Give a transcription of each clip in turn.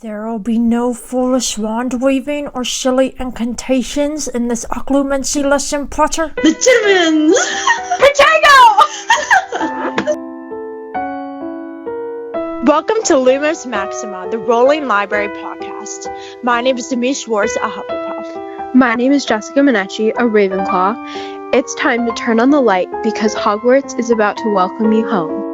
There'll be no foolish wand-waving or silly incantations in this occlumency lesson, Potter. The Germans! Potato! Welcome to Lumos Maxima, the Rolling Library podcast. My name is Demi Schwartz, a Hufflepuff. My name is Jessica Minetti, a Ravenclaw. It's time to turn on the light because Hogwarts is about to welcome you home.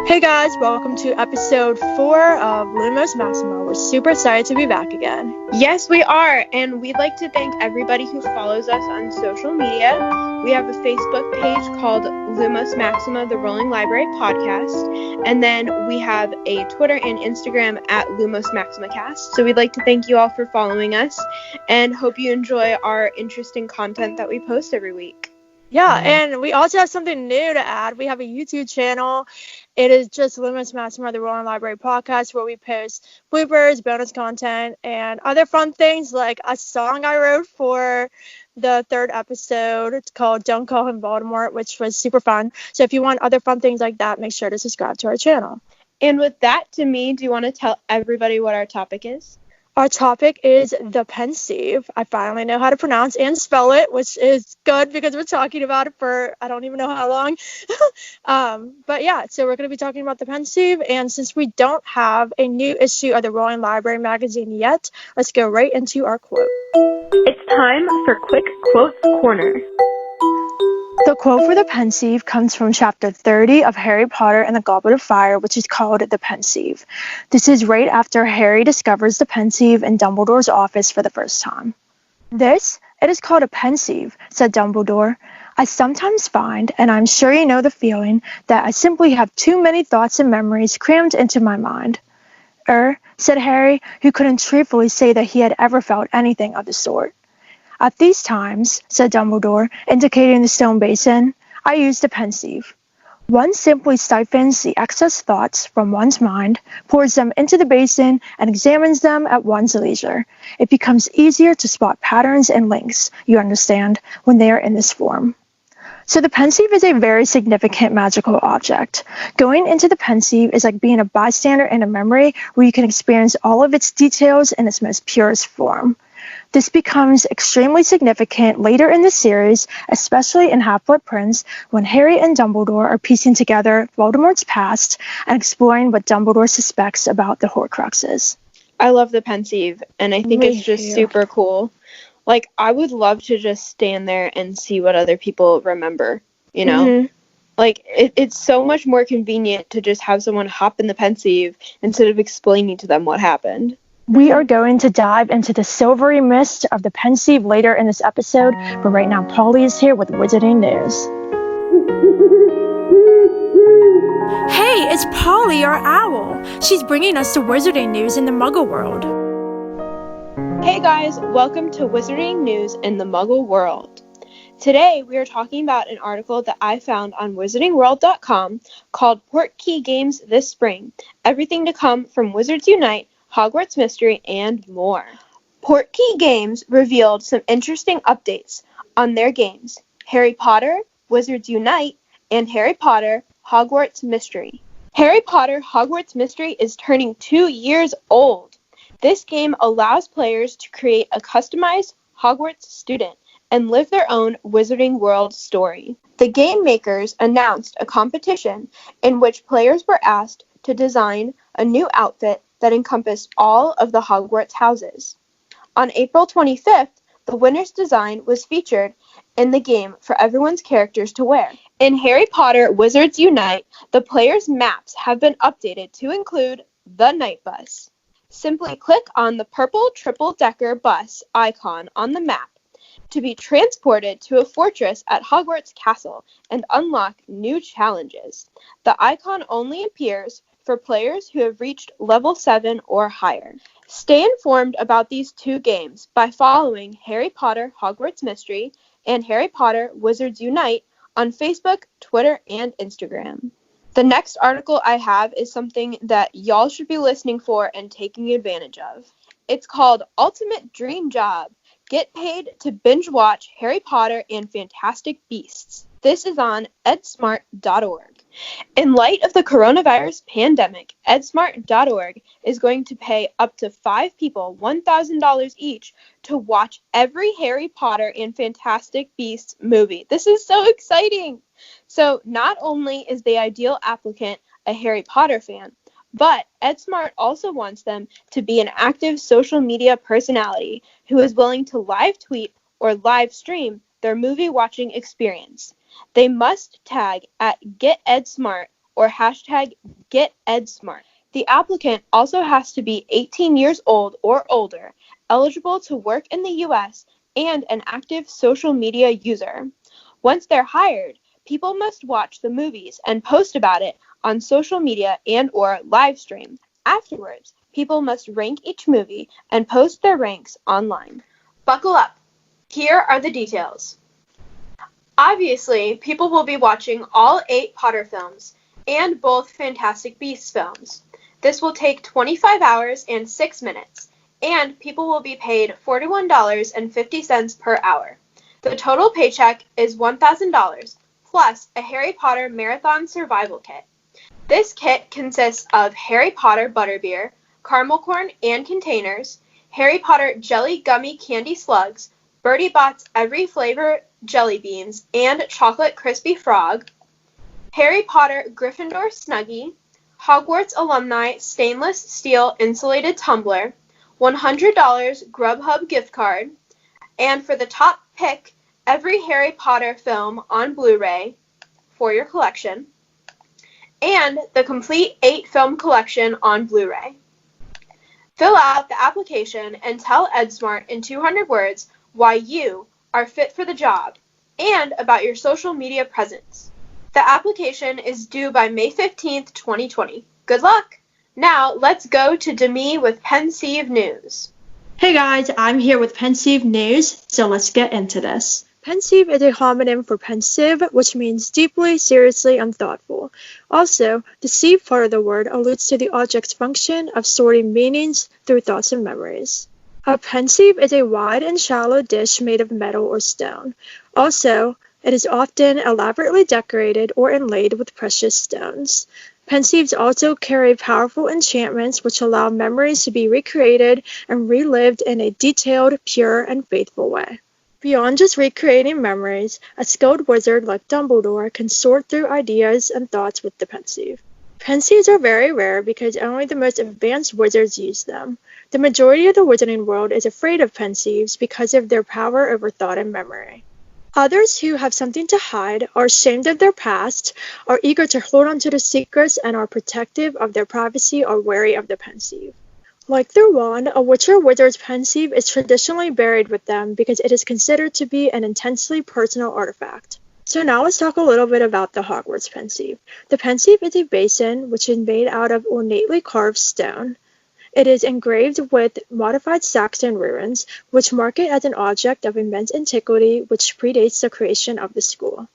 Hey guys, welcome to episode 4 of Lumos Maxima. We're super excited to be back again. Yes, we are, and we'd like to thank everybody who follows us on social media. We have a Facebook page called Lumos Maxima, the Rolling Library Podcast, and then we have a Twitter and Instagram at Lumos Maxima Cast. So we'd like to thank you all for following us, and hope you enjoy our interesting content that we post every week. Yeah, and we also have something new to add. We have a YouTube channel. It is just Lumos Maxima, the Rolling Library Podcast, where we post bloopers, bonus content, and other fun things like a song I wrote for the 3rd episode. It's called Don't Call Him Voldemort, which was super fun. So if you want other fun things like that, make sure to subscribe to our channel. And with that, Demi, do you want to tell everybody what our topic is? Our topic is the Pensieve. I finally know how to pronounce and spell it, which is good because we're talking about it for I don't even know how long. But yeah, so we're going to be talking about the Pensieve, and since we don't have a new issue of the Rolling Library magazine yet, let's go right into our quote. It's time for Quick Quotes Corner. The quote for the Pensieve comes from chapter 30 of Harry Potter and the Goblet of Fire, which is called the Pensieve. This is right after Harry discovers the Pensieve in Dumbledore's office for the first time. It is called a Pensieve, said Dumbledore. I sometimes find, and I'm sure you know the feeling, that I simply have too many thoughts and memories crammed into my mind. Said Harry, who couldn't truthfully say that he had ever felt anything of the sort. At these times, said Dumbledore, indicating the stone basin, I use the Pensieve. One simply siphons the excess thoughts from one's mind, pours them into the basin, and examines them at one's leisure. It becomes easier to spot patterns and links, you understand, when they are in this form. So the Pensieve is a very significant magical object. Going into the Pensieve is like being a bystander in a memory where you can experience all of its details in its most purest form. This becomes extremely significant later in the series, especially in Half-Blood Prince, when Harry and Dumbledore are piecing together Voldemort's past and exploring what Dumbledore suspects about the Horcruxes. I love the Pensieve, and I think it's just super cool. Like, I would love to just stand there and see what other people remember, you know? Mm-hmm. Like, it's so much more convenient to just have someone hop in the Pensieve instead of explaining to them what happened. We are going to dive into the silvery mist of the Pensieve later in this episode, but right now Polly is here with Wizarding News. Hey, it's Polly, our owl. She's bringing us the Wizarding News in the Muggle world. Hey guys, welcome to Wizarding News in the Muggle world. Today we are talking about an article that I found on wizardingworld.com called Portkey Games This Spring, Everything to Come from Wizards Unite, Hogwarts Mystery, and more. Portkey Games revealed some interesting updates on their games, Harry Potter, Wizards Unite, and Harry Potter, Hogwarts Mystery. Harry Potter, Hogwarts Mystery is turning 2 years old. This game allows players to create a customized Hogwarts student and live their own Wizarding World story. The game makers announced a competition in which players were asked to design a new outfit that encompassed all of the Hogwarts houses. On April 25th, the winner's design was featured in the game for everyone's characters to wear. In Harry Potter Wizards Unite, the players' maps have been updated to include the Night Bus. Simply click on the purple triple-decker bus icon on the map to be transported to a fortress at Hogwarts Castle and unlock new challenges. The icon only appears for players who have reached level 7 or higher. Stay informed about these 2 games by following Harry Potter Hogwarts Mystery and Harry Potter Wizards Unite on Facebook, Twitter, and Instagram. The next article I have is something that y'all should be listening for and taking advantage of. It's called Ultimate Dream Job. Get paid to binge watch Harry Potter and Fantastic Beasts. This is on edsmart.org. In light of the coronavirus pandemic, edsmart.org is going to pay up to 5 people $1,000 each to watch every Harry Potter and Fantastic Beasts movie. This is so exciting! So not only is the ideal applicant a Harry Potter fan, but Edsmart also wants them to be an active social media personality who is willing to live tweet or live stream their movie watching experience. They must tag at GetEdsmart or hashtag GetEdsmart. The applicant also has to be 18 years old or older, eligible to work in the U.S., and an active social media user. Once they're hired, people must watch the movies and post about it on social media and or live stream. Afterwards, people must rank each movie and post their ranks online. Buckle up. Here are the details. Obviously, people will be watching all 8 Potter films and both Fantastic Beasts films. This will take 25 hours and 6 minutes, and people will be paid $41.50 per hour. The total paycheck is $1,000, plus a Harry Potter Marathon Survival Kit. This kit consists of Harry Potter Butterbeer, caramel corn and containers, Harry Potter Jelly Gummy Candy Slugs, Bertie Bott's Every Flavor Jelly Beans, and Chocolate Crispy Frog, Harry Potter Gryffindor Snuggie, Hogwarts Alumni Stainless Steel Insulated Tumbler, $100 Grubhub gift card, and for the top pick, every Harry Potter film on Blu-ray for your collection, and the complete 8-film collection on Blu-ray. Fill out the application and tell Edsmart in 200 words why you are fit for the job and about your social media presence. The application is due by May 15th, 2020. Good luck! Now, let's go to Demi with Pensieve News. Hey guys, I'm here with Pensieve News, so let's get into this. Pensieve is a homonym for pensive, which means deeply, seriously, and thoughtful. Also, the sieve part of the word alludes to the object's function of sorting meanings through thoughts and memories. A pensieve is a wide and shallow dish made of metal or stone. Also, it is often elaborately decorated or inlaid with precious stones. Pensieves also carry powerful enchantments which allow memories to be recreated and relived in a detailed, pure, and faithful way. Beyond just recreating memories, a skilled wizard like Dumbledore can sort through ideas and thoughts with the pensieve. Pensieves are very rare because only the most advanced wizards use them. The majority of the wizarding world is afraid of pensieves because of their power over thought and memory. Others who have something to hide, are ashamed of their past, are eager to hold on to their secrets, and are protective of their privacy are wary of the pensieve. Like their wand, a witch or wizard's pensieve is traditionally buried with them because it is considered to be an intensely personal artifact. So now let's talk a little bit about the Hogwarts pensieve. The pensieve is a basin which is made out of ornately carved stone. It is engraved with modified Saxon runes, which mark it as an object of immense antiquity which predates the creation of the school.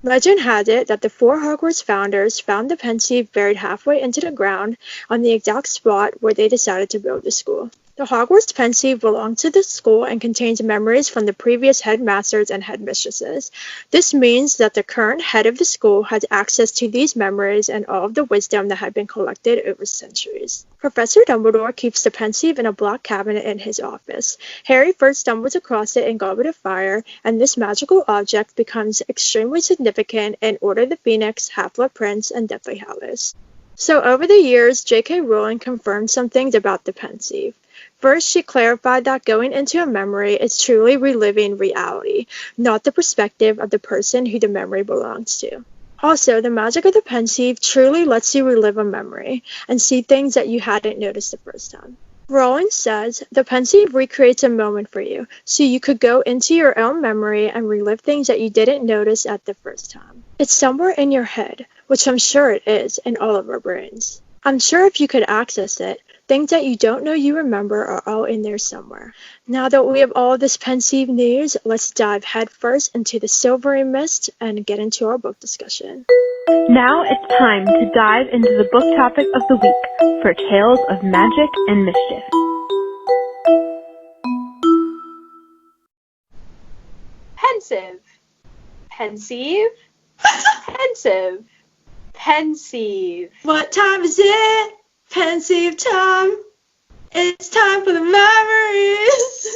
Legend has it that the 4 Hogwarts founders found the pensieve buried halfway into the ground on the exact spot where they decided to build the school. The Hogwarts pensieve belongs to the school and contains memories from the previous headmasters and headmistresses. This means that the current head of the school has access to these memories and all of the wisdom that had been collected over centuries. Professor Dumbledore keeps the pensieve in a black cabinet in his office. Harry first stumbles across it in Goblet of Fire, and this magical object becomes extremely significant in Order of the Phoenix, Half-Blood Prince, and Deathly Hallows. So over the years, J.K. Rowling confirmed some things about the pensieve. First, she clarified that going into a memory is truly reliving reality, not the perspective of the person who the memory belongs to. Also, the magic of the pensieve truly lets you relive a memory and see things that you hadn't noticed the first time. Rowling says, the pensieve recreates a moment for you, so you could go into your own memory and relive things that you didn't notice at the first time. It's somewhere in your head, which I'm sure it is in all of our brains. I'm sure if you could access it, things that you don't know you remember are all in there somewhere. Now that we have all of this pensieve news, let's dive headfirst into the silvery mist and get into our book discussion. Now it's time to dive into the book topic of the week for Tales of Magic and Mischief. Pensieve. Pensieve? Pensive. Pensieve. What time is it? Pensieve time. It's time for the memories.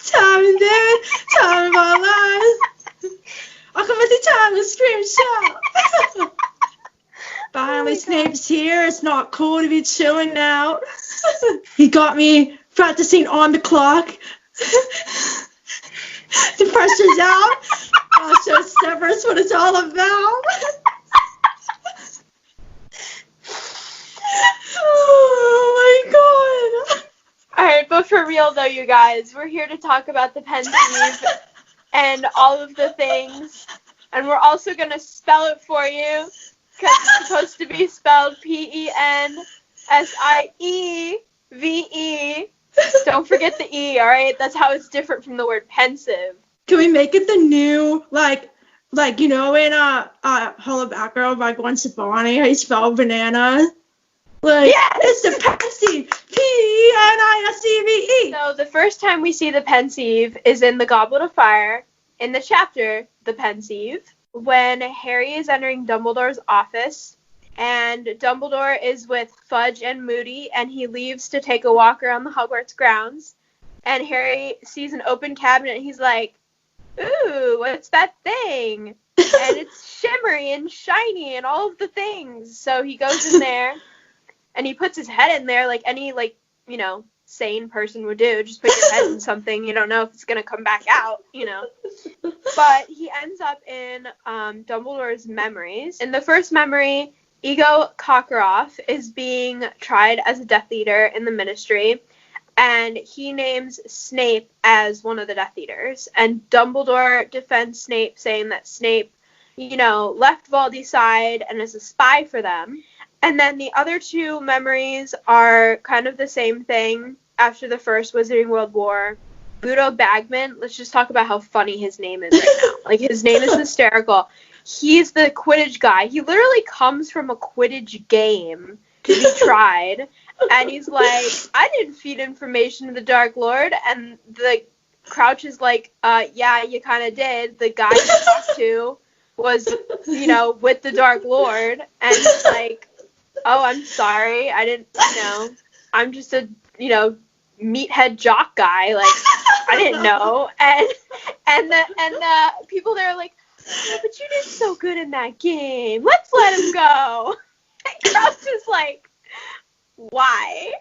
Time to live, time of our lives. I'll come with the time to scream shout. Finally, Snape's here. It's not cool to be chilling out. He got me practicing on the clock. The pressure's out. I'll show Severus what it's all about. Oh my god. Alright, but for real though, you guys, we're here to talk about the Pensieve and all of the things. And we're also going to spell it for you, because it's supposed to be spelled Pensieve. Don't forget the E, alright? That's how it's different from the word pensive. Can we make it the new, like you know, in Hello Batgirl by Gwen Stefani, how you spell banana? Like, yes! It's the Pensieve! Pensieve! So the first time we see the Pensieve is in the Goblet of Fire, in the chapter, The Pensieve, when Harry is entering Dumbledore's office, and Dumbledore is with Fudge and Moody, and he leaves to take a walk around the Hogwarts grounds, and Harry sees an open cabinet, and he's like, ooh, what's that thing? And it's shimmery and shiny and all of the things. So he goes in there, and he puts his head in there like any, sane person would do. Just put your head in something. You don't know if it's going to come back out, But he ends up in Dumbledore's memories. In the first memory, Ego Cockroft is being tried as a Death Eater in the Ministry, and he names Snape as one of the Death Eaters. And Dumbledore defends Snape, saying that Snape, left Valdy's side and is a spy for them. And then the other two memories are kind of the same thing after the First Wizarding World War. Budo Bagman, let's just talk about how funny his name is right now. Like, his name is hysterical. He's the Quidditch guy. He literally comes from a Quidditch game to be tried. And he's like, I didn't feed information to the Dark Lord. And the Crouch is like, yeah, you kind of did. The guy you talked to was, with the Dark Lord. And he's like, oh, I'm sorry. I didn't, I'm just a, meathead jock guy. Like, I didn't know. And the people there are like, oh, but you did so good in that game. Let's let him go. And Crouch is like, why?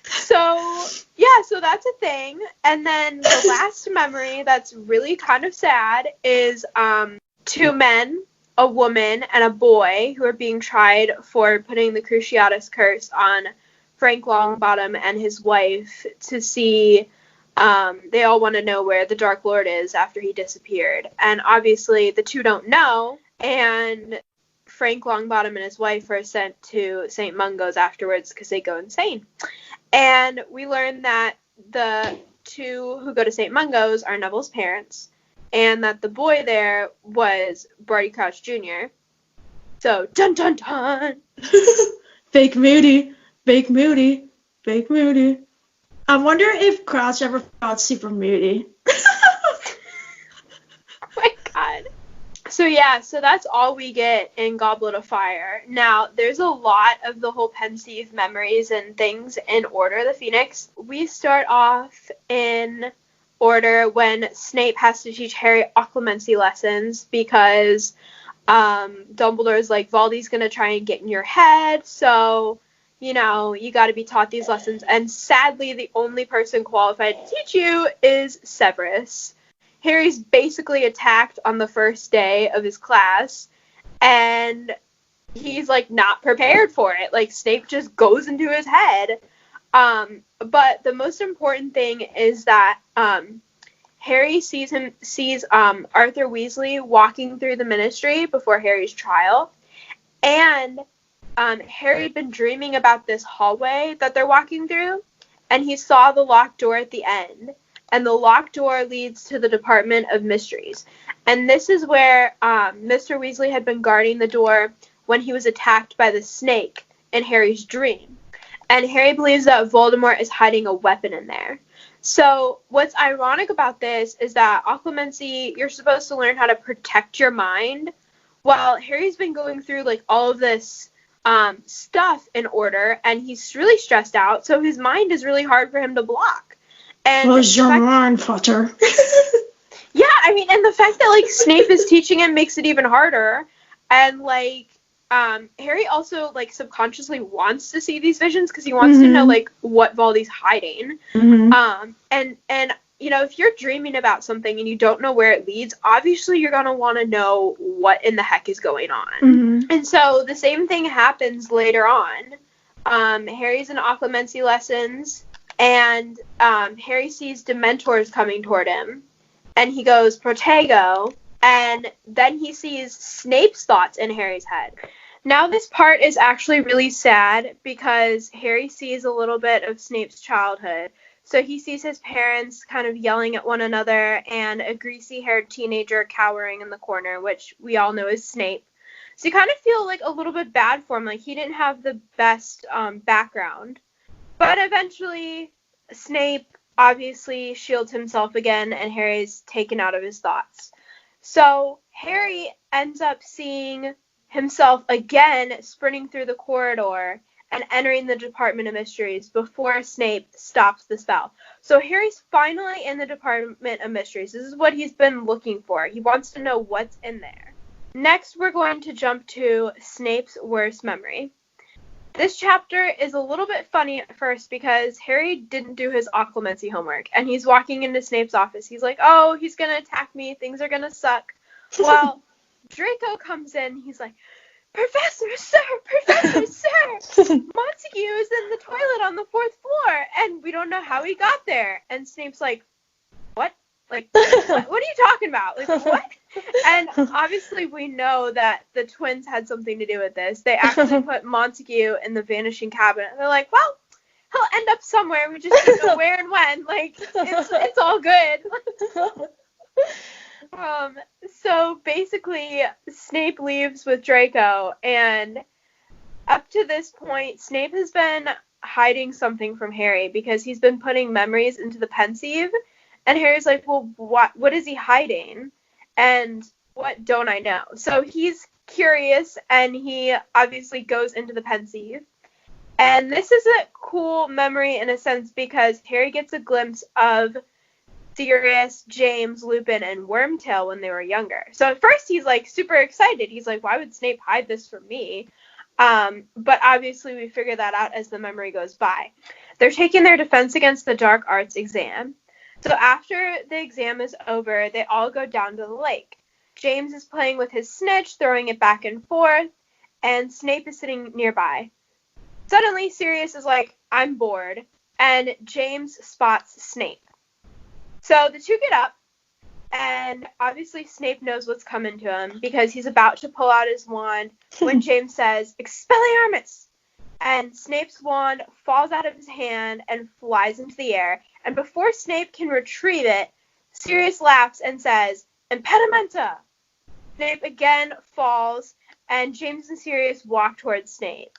So, yeah, so that's a thing. And then the last memory that's really kind of sad is two men, a woman, and a boy who are being tried for putting the Cruciatus Curse on Frank Longbottom and his wife to see, they all want to know where the Dark Lord is after he disappeared. And obviously the two don't know, and Frank Longbottom and his wife are sent to St. Mungo's afterwards because they go insane. And we learn that the two who go to St. Mungo's are Neville's parents, and that the boy there was Barty Crouch Jr. So, dun dun dun! Fake Moody. Fake Moody. Fake Moody. I wonder if Crouch ever felt super moody. Oh my god. So yeah, so that's all we get in Goblet of Fire. Now, there's a lot of the whole Pensieve memories and things in Order of the Phoenix. We start off in Order when Snape has to teach Harry occlumency lessons because Dumbledore's like, Valdy's gonna try and get in your head, so, you gotta be taught these lessons. And sadly, the only person qualified to teach you is Severus. Harry's basically attacked on the first day of his class, and he's, like, not prepared for it. Like, Snape just goes into his head. But the most important thing is that Harry sees Arthur Weasley walking through the Ministry before Harry's trial, and Harry had been dreaming about this hallway that they're walking through, and he saw the locked door at the end, and the locked door leads to the Department of Mysteries. And this is where Mr. Weasley had been guarding the door when he was attacked by the snake in Harry's dream. And Harry believes that Voldemort is hiding a weapon in there. So what's ironic about this is that occlumency, you're supposed to learn how to protect your mind while Harry's been going through, like, all of this stuff in order, and he's really stressed out, so his mind is really hard for him to block. And Close your mind, Potter. yeah, I mean, and the fact that, like, Snape is teaching him makes it even harder. And, like, Harry also, like, subconsciously wants to see these visions because he wants to know, like, what Voldy's hiding. And you know, if you're dreaming about something and you don't know where it leads, obviously you're going to want to know what in the heck is going on. And so the same thing happens later on. Harry's in occlumency lessons, and Harry sees Dementors coming toward him. And he goes, Protego, and then he sees Snape's thoughts in Harry's head. Now this part is actually really sad because Harry sees a little bit of Snape's childhood. So he sees his parents kind of yelling at one another and a greasy-haired teenager cowering in the corner, which we all know is Snape. So you kind of feel like a little bit bad for him, like he didn't have the best background. But eventually Snape obviously shields himself again, and Harry's taken out of his thoughts. So Harry ends up seeing himself again sprinting through the corridor and entering the Department of Mysteries before Snape stops the spell. So Harry's finally in the Department of Mysteries. This is what he's been looking for. He wants to know what's in there. Next, we're going to jump to Snape's worst memory. This chapter is a little bit funny at first because Harry didn't do his occlumency homework, and he's walking into Snape's office. He's like, oh, he's going to attack me. Things are going to suck. Well, Draco comes in. He's like, Professor, sir, Montague is in the toilet on the 4th floor, and we don't know how he got there. And Snape's like, what? Like, what are you talking about? Like, what? And obviously we know that the twins had something to do with this. They actually put Montague in the vanishing cabinet. They're like, well, he'll end up somewhere. We just don't know where and when. Like, it's all good. So basically, Snape leaves with Draco, and up to this point, Snape has been hiding something from Harry because he's been putting memories into the Pensieve, and Harry's like, well, what is he hiding? And what don't I know? So he's curious, and he obviously goes into the Pensieve. And this is a cool memory in a sense because Harry gets a glimpse of Sirius, James, Lupin, and Wormtail when they were younger. So at first he's like super excited. He's like, why would Snape hide this from me? But obviously we figure that out as the memory goes by. They're taking their Defense Against the Dark Arts exam. So after the exam is over, they all go down to the lake. James is playing with his snitch, throwing it back and forth, and Snape is sitting nearby. Suddenly, Sirius is like, I'm bored, and James spots Snape. So the two get up, and obviously Snape knows what's coming to him because he's about to pull out his wand when James says, Expelliarmus! And Snape's wand falls out of his hand and flies into the air. And before Snape can retrieve it, Sirius laughs and says, Impedimenta! Snape again falls, and James and Sirius walk towards Snape.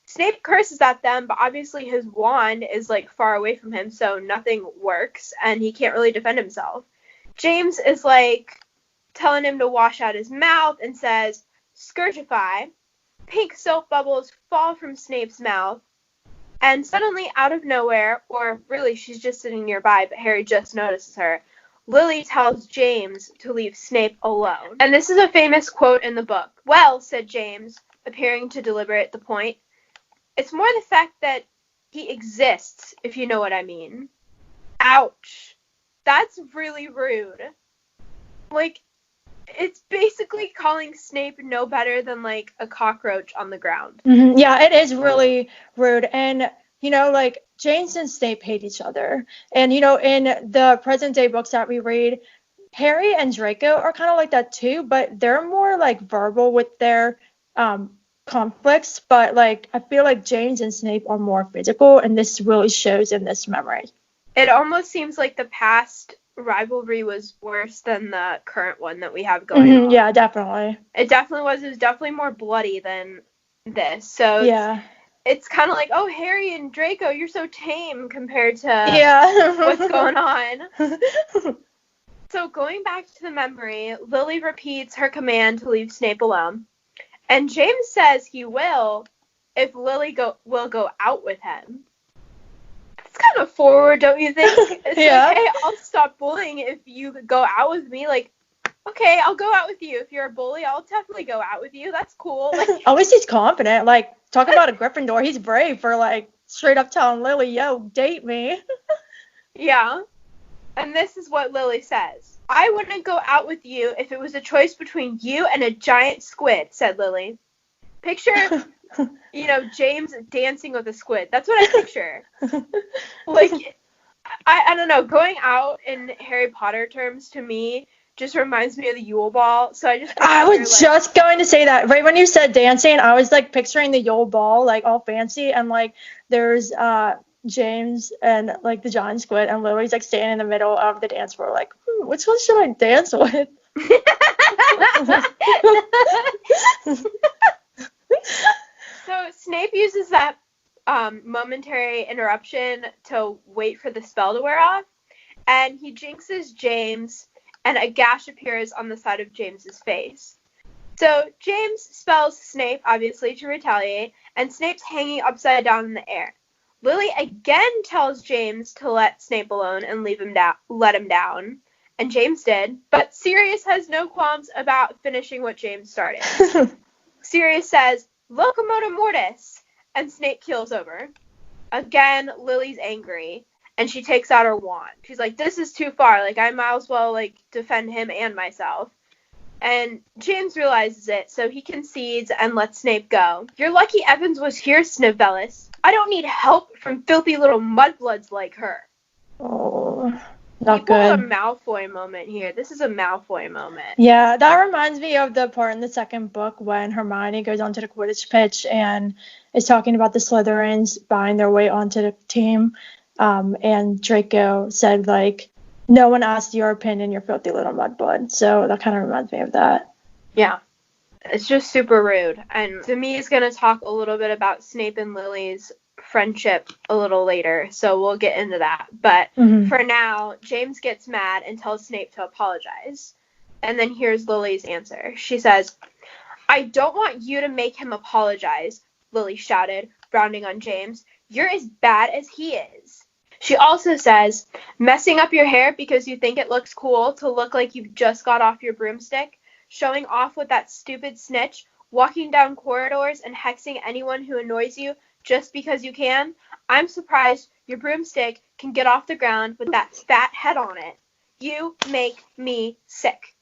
Snape curses at them, but obviously his wand is like far away from him, so nothing works, and he can't really defend himself. James is like telling him to wash out his mouth and says, Scourgify. Pink soap bubbles fall from Snape's mouth, and suddenly out of nowhere, or really she's just sitting nearby, but Harry just notices her, Lily tells James to leave Snape alone. And this is a famous quote in the book. Well, said James, appearing to deliberate the point, it's more the fact that he exists, if you know what I mean. Ouch. That's really rude. Like, it's basically calling Snape no better than, like, a cockroach on the ground. Yeah, it is really rude. And, you know, like, James and Snape hate each other. And, you know, in the present day books that we read, Harry and Draco are kind of like that too, but they're more, like, verbal with their conflicts. But, like, I feel like James and Snape are more physical, and this really shows in this memory. It almost seems like the past rivalry was worse than the current one that we have going on. Yeah, definitely. It definitely was. It was definitely more bloody than this. So yeah, it's kind of like, oh, Harry and Draco, you're so tame compared to what's going on. So going back to the memory, Lily repeats her command to leave Snape alone. And James says he will if Lily will go out with him. That's kind of forward, don't you think? It's Yeah. like, hey, I'll stop bullying if you go out with me. Like, okay, I'll go out with you. If you're a bully, I'll definitely go out with you. That's cool. Like, At least he's confident. Like, talk about a Gryffindor. He's brave for, like, straight up telling Lily, yo, date me. yeah. And this is what Lily says. I wouldn't go out with you if it was a choice between you and a giant squid, said Lily. Picture, James dancing with a squid. That's what I picture. Like, I don't know. Going out in Harry Potter terms, to me, just reminds me of the Yule Ball. So I was just going to say that. Right when you said dancing, I was, like, picturing the Yule Ball, like, all fancy. And, like, there's James and, like, the giant squid. And Lily's, like, standing in the middle of the dance floor, like, which one should I dance with? So Snape uses that momentary interruption to wait for the spell to wear off, and he jinxes James, and a gash appears on the side of James's face. So James spells Snape, obviously, to retaliate, and Snape's hanging upside down in the air. Lily again tells James to let Snape alone and let him down, and James did, but Sirius has no qualms about finishing what James started. Sirius says, Locomotor Mortis, and Snape keels over. Again, Lily's angry, and she takes out her wand. She's like, this is too far, like, I might as well, like, defend him and myself. And James realizes it, so he concedes and lets Snape go. You're lucky Evans was here, Snivellis. I don't need help from filthy little mudbloods like her. Oh, not You good. pulled a Malfoy moment here. This is a Malfoy moment. Yeah, that reminds me of the part in the second book when Hermione goes onto the Quidditch pitch and is talking about the Slytherins buying their way onto the team. And Draco said, like, no one asked your opinion, you filthy little mudblood. So that kind of reminds me of that. Yeah. It's just super rude. And Demi is going to talk a little bit about Snape and Lily's friendship a little later, so we'll get into that. But for now, James gets mad and tells Snape to apologize. And then here's Lily's answer. She says, I don't want you to make him apologize, Lily shouted, rounding on James. You're as bad as he is. She also says, messing up your hair because you think it looks cool to look like you've just got off your broomstick, showing off with that stupid snitch, walking down corridors and hexing anyone who annoys you just because you can. I'm surprised your broomstick can get off the ground with that fat head on it. You make me sick.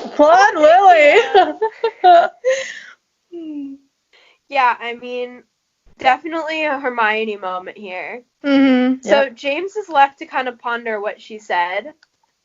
Applaud Lily! Yeah, I mean, definitely a Hermione moment here. So James is left to kind of ponder what she said,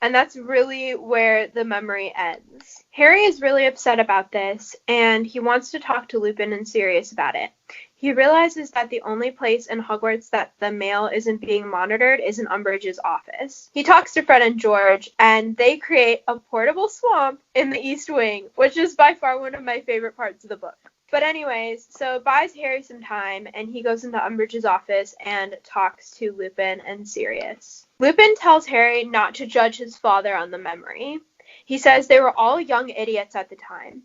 and that's really where the memory ends. Harry is really upset about this, and he wants to talk to Lupin and Sirius about it. He realizes that the only place in Hogwarts that the mail isn't being monitored is in Umbridge's office. He talks to Fred and George, and they create a portable swamp in the East Wing, which is by far one of my favorite parts of the book. But anyways, so it buys Harry some time, and he goes into Umbridge's office and talks to Lupin and Sirius. Lupin tells Harry not to judge his father on the memory. He says they were all young idiots at the time.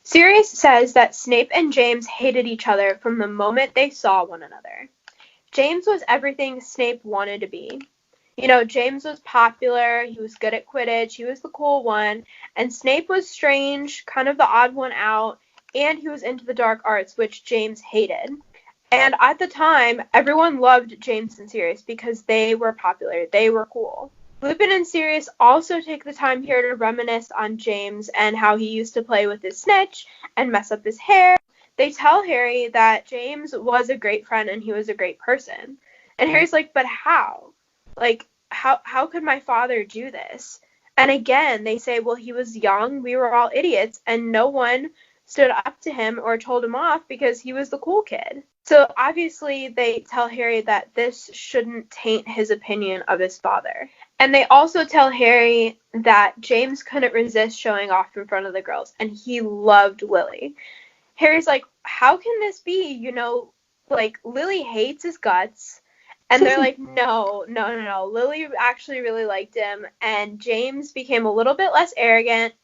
Sirius says that Snape and James hated each other from the moment they saw one another. James was everything Snape wanted to be. You know, James was popular, he was good at Quidditch, he was the cool one, and Snape was strange, kind of the odd one out, and he was into the dark arts, which James hated. And at the time, everyone loved James and Sirius because they were popular, they were cool. Lupin and Sirius also take the time here to reminisce on James and how he used to play with his snitch and mess up his hair. They tell Harry that James was a great friend and he was a great person. And Harry's like, but how? Like, how could my father do this? And again, they say, well, he was young, we were all idiots, and no one stood up to him or told him off because he was the cool kid. So obviously they tell Harry that this shouldn't taint his opinion of his father. And they also tell Harry that James couldn't resist showing off in front of the girls, and he loved Lily. Harry's like, how can this be? You know, like, Lily hates his guts, And they're like, no. Lily actually really liked him, and James became a little bit less arrogant,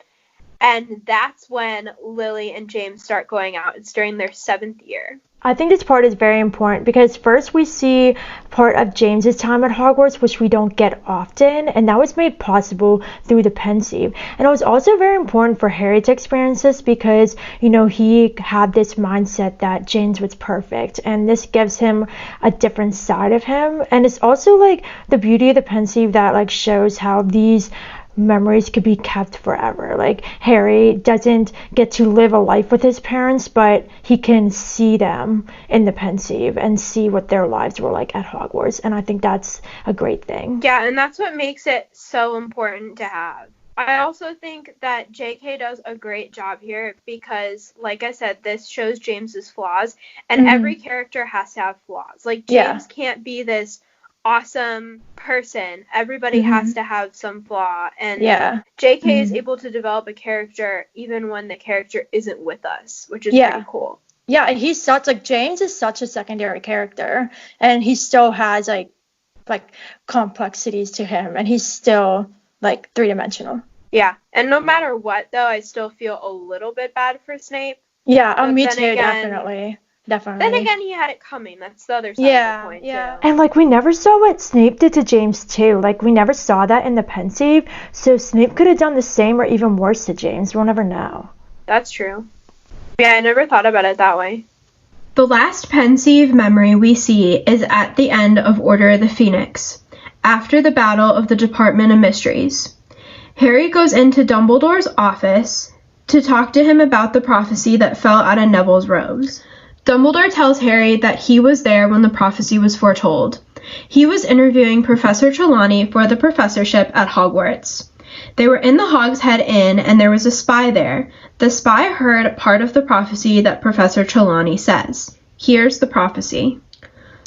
and that's when Lily and James start going out. It's during their 7th year. I think this part is very important because first we see part of James's time at Hogwarts, which we don't get often, and that was made possible through the Pensieve. And it was also very important for Harry to experience this because, he had this mindset that James was perfect, and this gives him a different side of him. And it's also like the beauty of the Pensieve that like shows how these memories could be kept forever. Like Harry doesn't get to live a life with his parents, but he can see them in the Pensieve and see what their lives were like at Hogwarts, and I think that's a great thing. Yeah, and that's what makes it so important to have. I also think that JK does a great job here because, like I said, this shows James's flaws, and every character has to have flaws. Like James can't be this awesome person. Everybody has to have some flaw, and JK is able to develop a character even when the character isn't with us, which is pretty cool. Yeah, and he's James is such a secondary character, and he still has like complexities to him, and he's still like 3-dimensional. Yeah, and no matter what though, I still feel a little bit bad for Snape. Yeah, me too, definitely. Then again, he had it coming. That's the other side of the point, too. And, like, we never saw what Snape did to James, too. Like, we never saw that in the Pensieve. So Snape could have done the same or even worse to James. We'll never know. That's true. Yeah, I never thought about it that way. The last Pensieve memory we see is at the end of Order of the Phoenix, after the Battle of the Department of Mysteries. Harry goes into Dumbledore's office to talk to him about the prophecy that fell out of Neville's robes. Dumbledore tells Harry that he was there when the prophecy was foretold. He was interviewing Professor Trelawney for the professorship at Hogwarts. They were in the Hogshead Inn, and there was a spy there. The spy heard part of the prophecy that Professor Trelawney says. Here's the prophecy.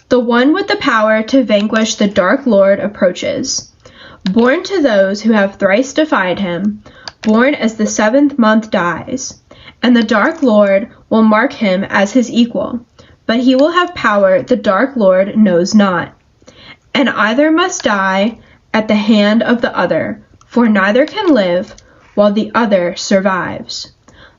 The one with the power to vanquish the Dark Lord approaches. Born to those who have thrice defied him, born as the 7th month dies. And the Dark Lord will mark him as his equal, but he will have power the Dark Lord knows not. And either must die at the hand of the other, for neither can live while the other survives.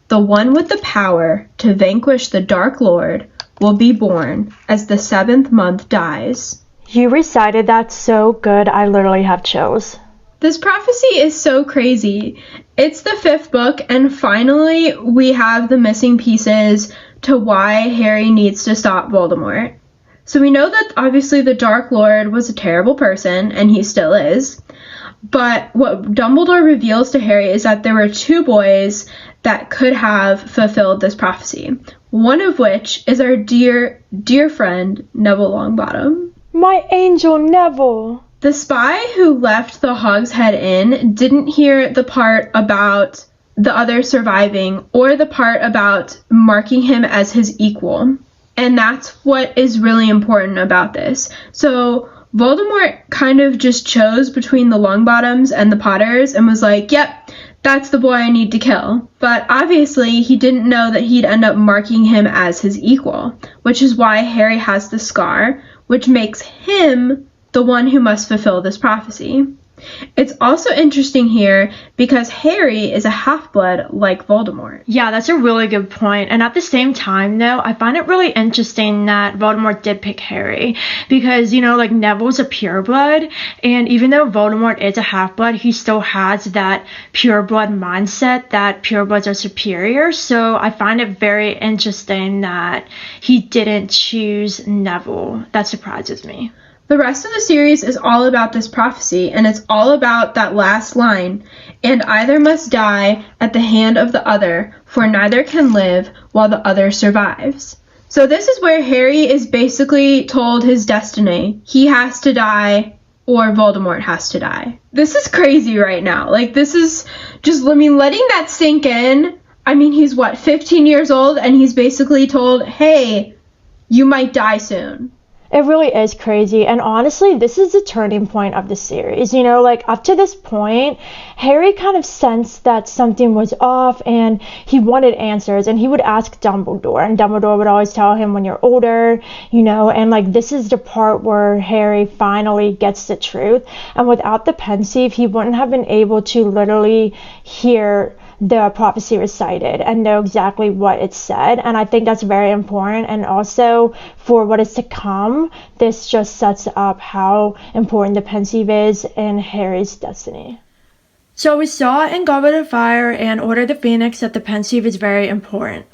The one with the power to vanquish the Dark Lord will be born as the 7th month dies. You recited that so good, I literally have chills. This prophecy is so crazy. It's the 5th book, and finally we have the missing pieces to why Harry needs to stop Voldemort. So we know that obviously the Dark Lord was a terrible person, and he still is. But what Dumbledore reveals to Harry is that there were 2 boys that could have fulfilled this prophecy. One of which is our dear, dear friend, Neville Longbottom. My angel Neville! The spy who left the Hogshead Inn didn't hear the part about the other surviving or the part about marking him as his equal. And that's what is really important about this. So Voldemort kind of just chose between the Longbottoms and the Potters and was like, yep, that's the boy I need to kill. But obviously he didn't know that he'd end up marking him as his equal, which is why Harry has the scar, which makes him the one who must fulfill this prophecy. It's also interesting here because Harry is a half-blood like Voldemort. Yeah, that's a really good point. And at the same time, though, I find it really interesting that Voldemort did pick Harry because, Neville's a pureblood, and even though Voldemort is a half-blood, he still has that pureblood mindset that purebloods are superior. So I find it very interesting that he didn't choose Neville. That surprises me. The rest of the series is all about this prophecy, and it's all about that last line, and either must die at the hand of the other, for neither can live while the other survives. So this is where Harry is basically told his destiny. He has to die, or Voldemort has to die. This is crazy right now. This is just, letting that sink in. He's 15 years old, and he's basically told, hey, you might die soon. It really is crazy. And honestly, this is the turning point of the series. You know, like up to this point, Harry kind of sensed that something was off and he wanted answers, and he would ask Dumbledore, and Dumbledore would always tell him, when you're older, you know, and like this is the part where Harry finally gets the truth. And without the Pensieve, he wouldn't have been able to literally hear the prophecy recited and know exactly what it said. And I think that's very important. And also for what is to come, this just sets up how important the Pensieve is in Harry's destiny. So we saw in Goblet of Fire and Order of the Phoenix that the Pensieve is very important.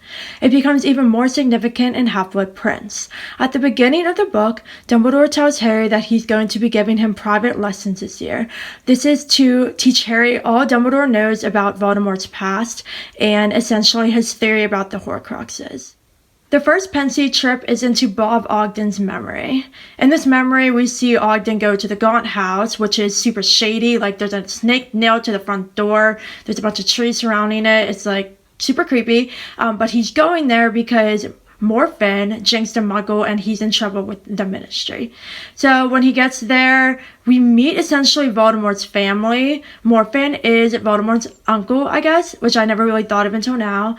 It becomes even more significant in Half-Blood Prince. At the beginning of the book, Dumbledore tells Harry that he's going to be giving him private lessons this year. This is to teach Harry all Dumbledore knows about Voldemort's past and essentially his theory about the Horcruxes. The first Pensieve trip is into Bob Ogden's memory. In this memory, we see Ogden go to the Gaunt house, which is super shady. Like, there's a snake nailed to the front door. There's a bunch of trees surrounding it. It's, like, super creepy. But he's going there because Morphin jinxed a muggle and he's in trouble with the Ministry. So when he gets there, we meet essentially Voldemort's family. Morphin is Voldemort's uncle, I guess, which I never really thought of until now.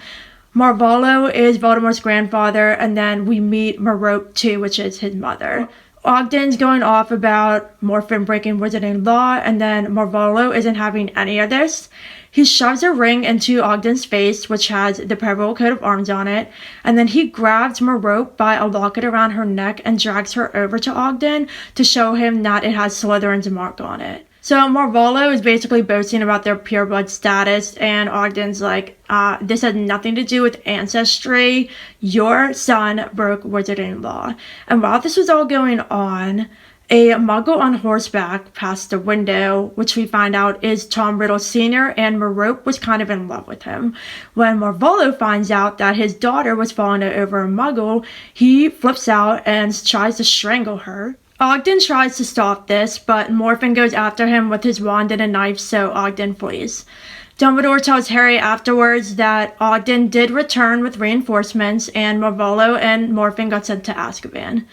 Marvolo is Voldemort's grandfather, and then we meet Merope too, which is his mother. Ogden's going off about Morphin breaking wizarding law, and then Marvolo isn't having any of this. He shoves a ring into Ogden's face, which has the Peveril coat of arms on it, and then he grabs Merope by a locket around her neck and drags her over to Ogden to show him that it has Slytherin's mark on it. So Marvolo is basically boasting about their pureblood status, and Ogden's like, this had nothing to do with ancestry. Your son broke wizarding law. And while this was all going on, a muggle on horseback passed the window, which we find out is Tom Riddle Sr., and Merope was kind of in love with him. When Marvolo finds out that his daughter was falling over a muggle, he flips out and tries to strangle her. Ogden tries to stop this, but Morphin goes after him with his wand and a knife, so Ogden flees. Dumbledore tells Harry afterwards that Ogden did return with reinforcements, and Marvolo and Morphin got sent to Azkaban.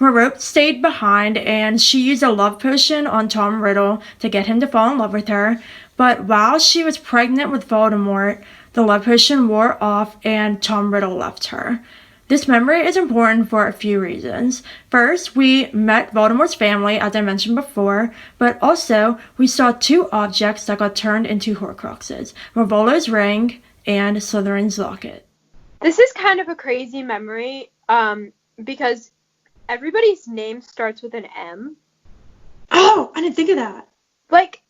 Merope stayed behind, and she used a love potion on Tom Riddle to get him to fall in love with her, but while she was pregnant with Voldemort, the love potion wore off and Tom Riddle left her. This memory is important for a few reasons. First, we met Voldemort's family, as I mentioned before, but also we saw two objects that got turned into Horcruxes, Marvolo's ring and Slytherin's locket. This is kind of a crazy memory, because everybody's name starts with an M. Oh, I didn't think of that. Like,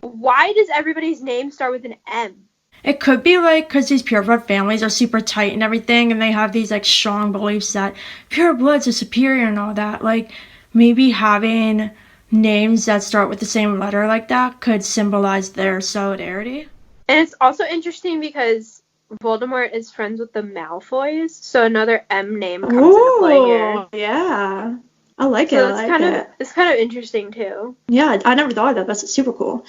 why does everybody's name start with an M? It could be like because these pureblood families are super tight and everything, and they have these like strong beliefs that purebloods are superior and all that. Like maybe having names that start with the same letter like that could symbolize their solidarity. And it's also interesting because Voldemort is friends with the Malfoys, so another M name comes into play here. Yeah. I like So it. it's kind of interesting too. Yeah, I never thought of that. That's super cool.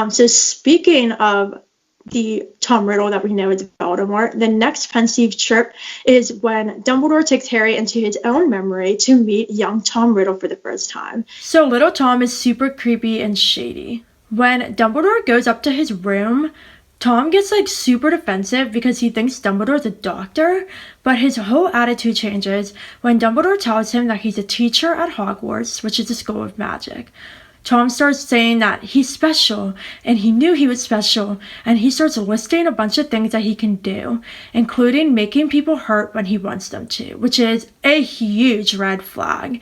So speaking of the Tom Riddle that we know is Voldemort, the next Pensieve trip is when Dumbledore takes Harry into his own memory to meet young Tom Riddle for the first time. So little Tom is super creepy and shady. When Dumbledore goes up to his room, Tom gets like super defensive because he thinks Dumbledore's a doctor, but his whole attitude changes when Dumbledore tells him that he's a teacher at Hogwarts, which is a school of magic. Tom starts saying that he's special, and he knew he was special, and he starts listing a bunch of things that he can do, including making people hurt when he wants them to, which is a huge red flag.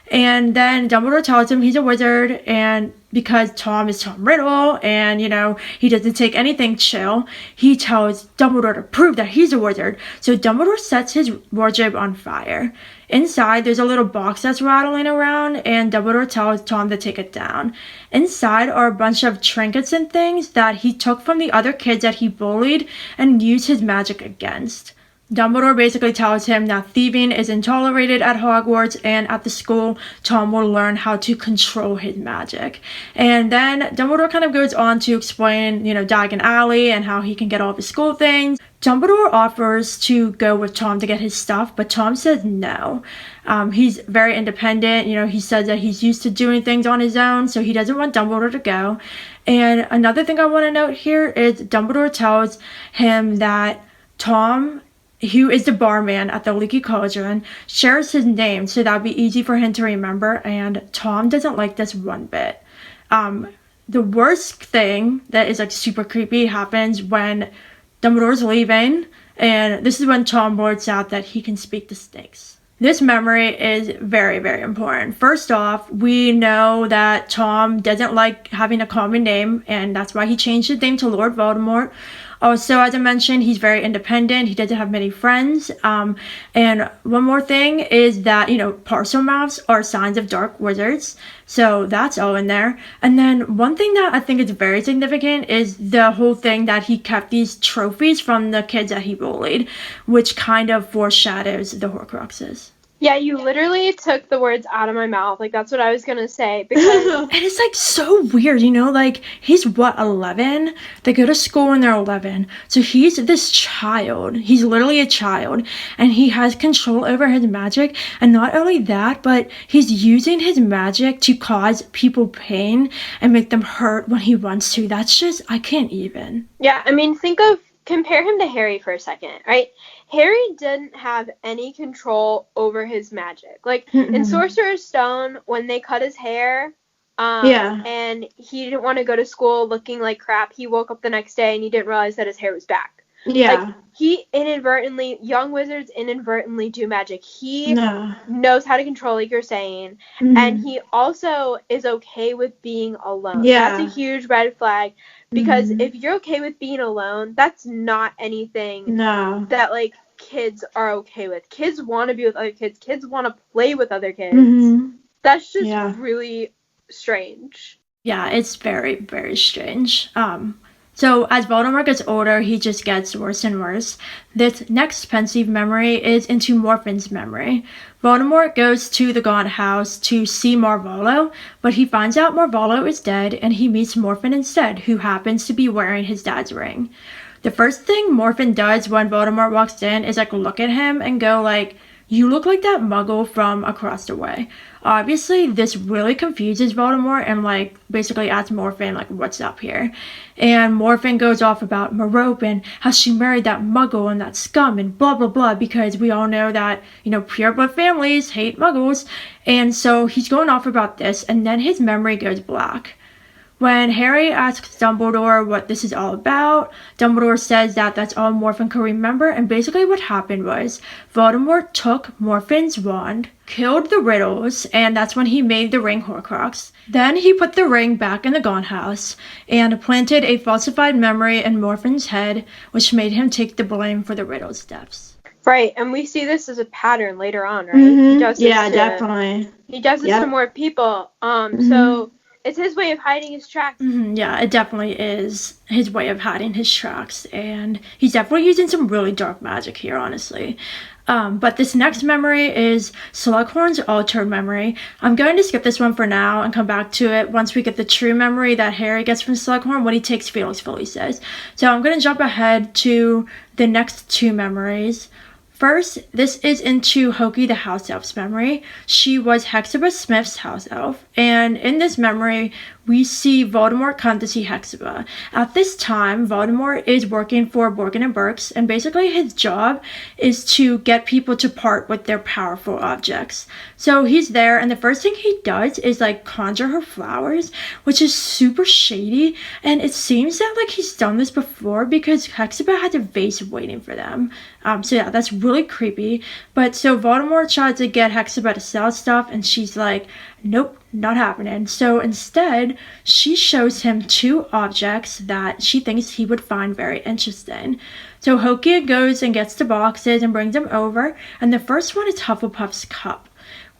And then Dumbledore tells him he's a wizard, and because Tom is Tom Riddle, and, you know, he doesn't take anything chill, he tells Dumbledore to prove that he's a wizard. So Dumbledore sets his wardrobe on fire. Inside, there's a little box that's rattling around, and Dumbledore tells Tom to take it down. Inside are a bunch of trinkets and things that he took from the other kids that he bullied and used his magic against. Dumbledore basically tells him that thieving isn't tolerated at Hogwarts, and at the school, Tom will learn how to control his magic. And then Dumbledore kind of goes on to explain, Diagon Alley and how he can get all of his school things. Dumbledore offers to go with Tom to get his stuff, but Tom says no. He's very independent. He says that he's used to doing things on his own, so he doesn't want Dumbledore to go. And another thing I want to note here is Dumbledore tells him that Tom, who is the barman at the Leaky Cauldron, shares his name, so that would be easy for him to remember, and Tom doesn't like this one bit. The worst thing that is super creepy happens when Dumbledore's leaving, and this is when Tom blurts out that he can speak to snakes. This memory is very, very important. First off, we know that Tom doesn't like having a common name, and that's why he changed his name to Lord Voldemort. Also, as I mentioned, he's very independent. He doesn't have many friends. And one more thing is that, parcel mouths are signs of dark wizards. So that's all in there. And then one thing that I think is very significant is the whole thing that he kept these trophies from the kids that he bullied, which kind of foreshadows the Horcruxes. Yeah, you literally took the words out of my mouth. That's what I was gonna say. Because and it's so weird, he's 11? They go to school when they're 11. So he's this child. He's literally a child. And he has control over his magic. And not only that, but he's using his magic to cause people pain and make them hurt when he wants to. That's just, I can't even. Yeah, compare him to Harry for a second, right? Harry didn't have any control over his magic. In Sorcerer's Stone, when they cut his hair, and he didn't want to go to school looking like crap, he woke up the next day and he didn't realize that his hair was back. Yeah. Young wizards inadvertently do magic. He knows how to control, like you're saying, and he also is okay with being alone. Yeah. That's a huge red flag, because if you're okay with being alone, that's not anything that, kids are okay with. Kids want to be with other kids. Kids want to play with other kids. That's just really strange. Yeah, it's very, very strange. So as Voldemort gets older, he just gets worse and worse. This next Pensieve memory is into Morphin's memory. Voldemort goes to the Gaunt House to see Marvolo, but he finds out Marvolo is dead, and he meets Morphin instead, who happens to be wearing his dad's ring. The first thing Morphin does when Voldemort walks in is look at him and go you look like that muggle from across the way. Obviously, this really confuses Voldemort and basically asks Morphin what's up here. And Morphin goes off about Merope and how she married that muggle and that scum and blah blah blah, because we all know that, pureblood families hate muggles. And so he's going off about this, and then his memory goes black. When Harry asks Dumbledore what this is all about, Dumbledore says that that's all Morphin could remember, and basically what happened was Voldemort took Morphin's wand, killed the Riddles, and that's when he made the ring Horcrux. Then he put the ring back in the Gaunt House and planted a falsified memory in Morphin's head, which made him take the blame for the Riddles' deaths. Right, and we see this as a pattern later on, right? He does this definitely. He does this to more people. So it's his way of hiding his tracks. Yeah, it definitely is his way of hiding his tracks, and he's definitely using some really dark magic here, honestly. But this next memory is Slughorn's altered memory. I'm going to skip this one for now and come back to it once we get the true memory that Harry gets from Slughorn when he takes Felix Felicis. So I'm going to jump ahead to the next two memories. First, this is into Hoki the house elf's memory. She was Hexiba Smith's house elf, and in this memory, we see Voldemort come to see Hexiba. At this time, Voldemort is working for Borgin and Burkes, and basically his job is to get people to part with their powerful objects. So he's there, and the first thing he does is conjure her flowers, which is super shady, and it seems that he's done this before because Hexiba had a vase waiting for them. So yeah, that's really creepy. But so Voldemort tries to get Hexiba to sell stuff, and she's like, nope, not happening. So instead, she shows him two objects that she thinks he would find very interesting. So Hoki goes and gets the boxes and brings them over, and the first one is Hufflepuff's cup,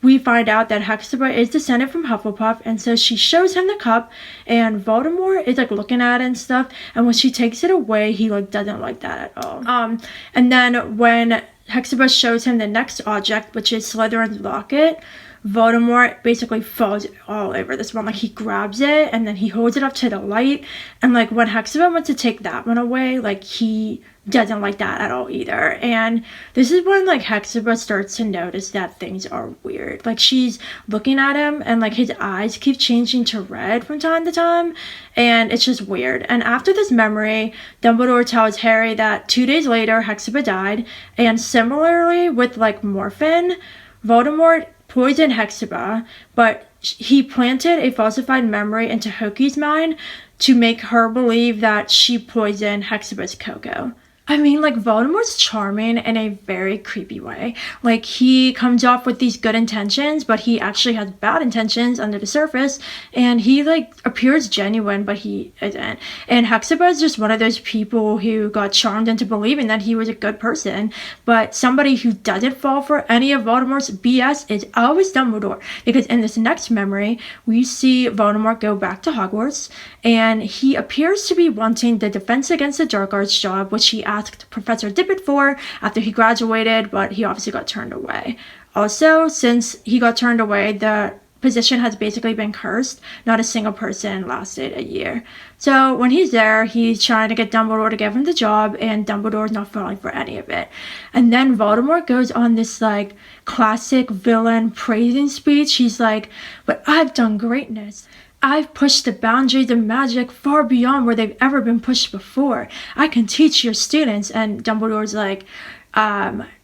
we find out that Hexiba is descended from Hufflepuff, and so she shows him the cup, and Voldemort is like looking at it and stuff, and when she takes it away, he like doesn't like that at all. And then when Hexiba shows him the next object, which is Slytherin's locket, Voldemort basically falls all over this one. Like, he grabs it and then he holds it up to the light, and like when Hexiba went to take that one away, like he doesn't like that at all either. And this is when like Hexiba starts to notice that things are weird. Like, she's looking at him and like his eyes keep changing to red from time to time, and it's just weird. And after this memory, Dumbledore tells Harry that 2 days later Hexiba died, and similarly with like Morphin, Voldemort poisoned Hexiba, but he planted a falsified memory into Hoki's mind to make her believe that she poisoned Hexiba's cocoa. I mean, like, Voldemort's charming in a very creepy way. Like, he comes off with these good intentions, but he actually has bad intentions under the surface, and he, like, appears genuine, but he isn't. And Hexiba is just one of those people who got charmed into believing that he was a good person, but somebody who doesn't fall for any of Voldemort's BS is always Dumbledore, because in this next memory, we see Voldemort go back to Hogwarts, and he appears to be wanting the Defense Against the Dark Arts job, which he asked Professor Dippet for after he graduated, but he obviously got turned away. Also, since he got turned away, the position has basically been cursed. Not a single person lasted a year. So when he's there, he's trying to get Dumbledore to give him the job, and Dumbledore's not falling for any of it. And then Voldemort goes on this like classic villain praising speech. He's like, "But I've done greatness. I've pushed the boundaries of magic far beyond where they've ever been pushed before. I can teach your students." And Dumbledore's like,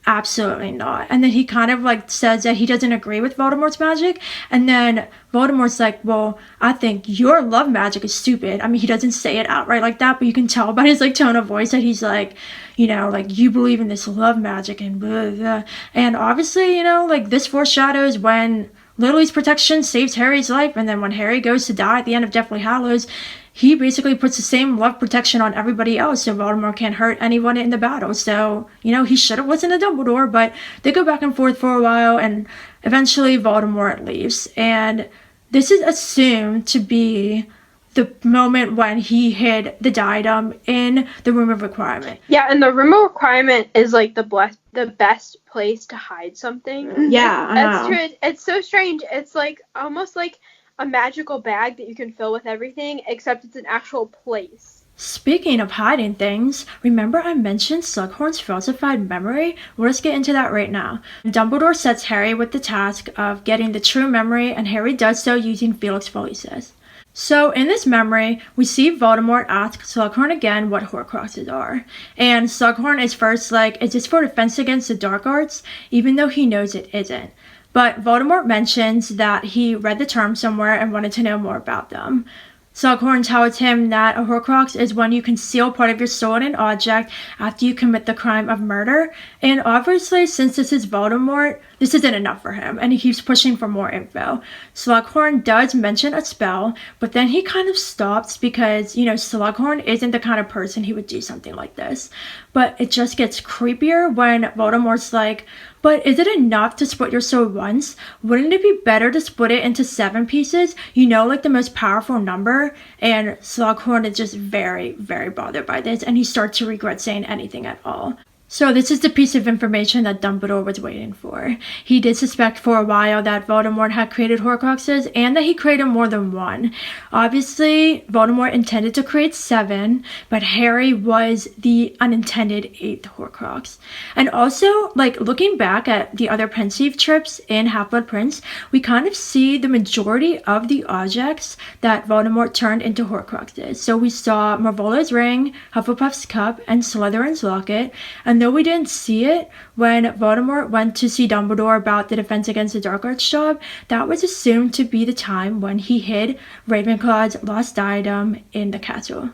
absolutely not. And then he kind of like says that he doesn't agree with Voldemort's magic. And then Voldemort's like, "Well, I think your love magic is stupid." I mean, he doesn't say it outright like that, but you can tell by his like tone of voice that he's like, you know, like, you believe in this love magic and blah, blah. And obviously, you know, like, this foreshadows when Lily's protection saves Harry's life, and then when Harry goes to die at the end of Deathly Hallows, he basically puts the same love protection on everybody else, so Voldemort can't hurt anyone in the battle. So, you know, he should have listened to Dumbledore, but they go back and forth for a while, and eventually Voldemort leaves. And this is assumed to be the moment when he hid the diadem in the Room of Requirement. Yeah, and the Room of Requirement is like the best place to hide something. Yeah, that's true. It's so strange. It's like almost like a magical bag that you can fill with everything, except it's an actual place. Speaking of hiding things, remember I mentioned Slughorn's falsified memory? Well, let's get into that right now. Dumbledore sets Harry with the task of getting the true memory, and Harry does so using Felix Felicis. So in this memory, we see Voldemort ask Slughorn again what Horcruxes are. And Slughorn is first like, "Is this for Defense Against the Dark Arts?" Even though he knows it isn't. But Voldemort mentions that he read the term somewhere and wanted to know more about them. Slughorn tells him that a Horcrux is when you conceal part of your soul in an object after you commit the crime of murder. And obviously, since this is Voldemort, this isn't enough for him, and he keeps pushing for more info. Slughorn does mention a spell, but then he kind of stops because, you know, Slughorn isn't the kind of person who would do something like this. But it just gets creepier when Voldemort's like, "But is it enough to split your soul once? Wouldn't it be better to split it into 7 pieces? You know, like the most powerful number?" And Slughorn is just very, very bothered by this, and he starts to regret saying anything at all. So this is the piece of information that Dumbledore was waiting for. He did suspect for a while that Voldemort had created Horcruxes, and that he created more than one. Obviously, Voldemort intended to create 7, but Harry was the unintended 8th Horcrux. And also, like, looking back at the other Pensieve trips in Half-Blood Prince, we kind of see the majority of the objects that Voldemort turned into Horcruxes. So we saw Marvolo's ring, Hufflepuff's cup, and Slytherin's locket. And though we didn't see it when Voldemort went to see Dumbledore about the Defense Against the Dark Arts job, that was assumed to be the time when he hid Ravenclaw's lost diadem in the castle.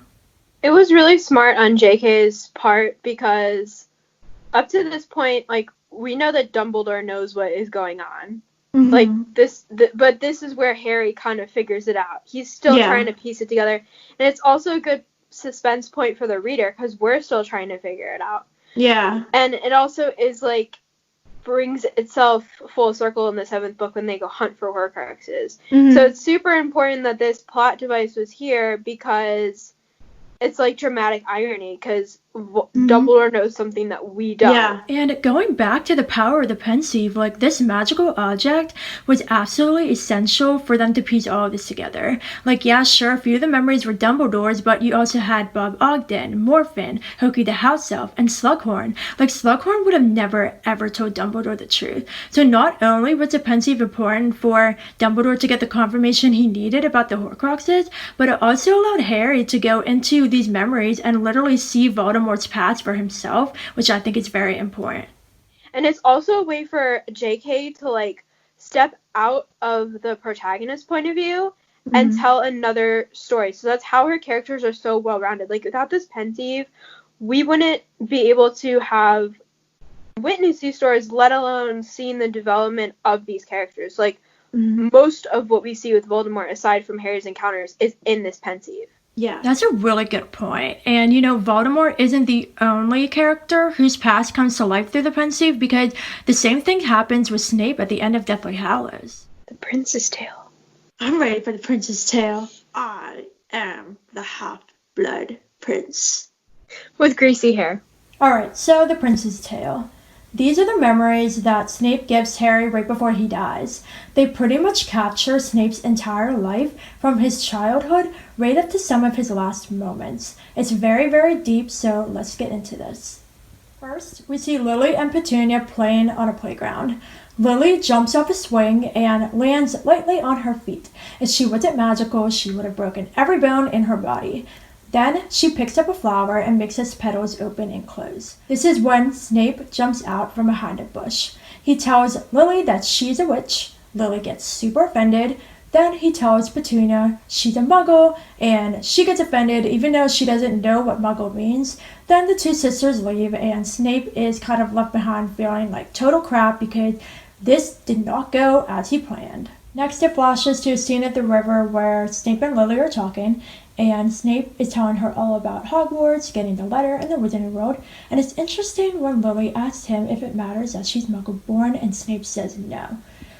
It was really smart on JK's part, because up to this point, like, we know that Dumbledore knows what is going on. Mm-hmm. Like, but this is where Harry kind of figures it out. He's still trying to piece it together. And it's also a good suspense point for the reader, because we're still trying to figure it out. Yeah. And it also is, like, brings itself full circle in the 7th book when they go hunt for Horcruxes. Mhm. So it's super important that this plot device was here because it's like dramatic irony because Dumbledore knows something that we don't. Yeah, and going back to the power of the Pensieve, like this magical object was absolutely essential for them to piece all of this together. Like, yeah, sure, a few of the memories were Dumbledore's, but you also had Bob Ogden, Morphin, Hokey the House Elf, and Slughorn. Like, Slughorn would have never ever told Dumbledore the truth. So not only was the Pensieve important for Dumbledore to get the confirmation he needed about the Horcruxes, but it also allowed Harry to go into these memories and literally see Voldemort's past for himself, which I think is very important. And it's also a way for JK to like step out of the protagonist's point of view and tell another story. So that's how her characters are so well rounded. Like without this Pensieve, we wouldn't be able to have witnessed these stories, let alone seen the development of these characters. Like most of what we see with Voldemort, aside from Harry's encounters, is in this Pensieve. Yeah, that's a really good point. And Voldemort isn't the only character whose past comes to life through the Pensieve, because the same thing happens with Snape at the end of Deathly Hallows. The Prince's Tale. I'm ready for the Prince's Tale. I am the half-blood prince. With greasy hair. Alright, so the Prince's Tale. These are the memories that Snape gives Harry right before he dies. They pretty much capture Snape's entire life from his childhood right up to some of his last moments. It's very, very deep, so let's get into this. First, we see Lily and Petunia playing on a playground. Lily jumps off a swing and lands lightly on her feet. If she wasn't magical, she would have broken every bone in her body. Then she picks up a flower and makes its petals open and close. This is when Snape jumps out from behind a bush. He tells Lily that she's a witch. Lily gets super offended. Then he tells Petunia she's a muggle, and she gets offended even though she doesn't know what muggle means. Then the two sisters leave, and Snape is kind of left behind feeling like total crap because this did not go as he planned. Next, it flashes to a scene at the river where Snape and Lily are talking, and Snape is telling her all about Hogwarts, getting the letter, and the Wizarding World. And it's interesting when Lily asks him if it matters that she's Muggle-born, and Snape says no.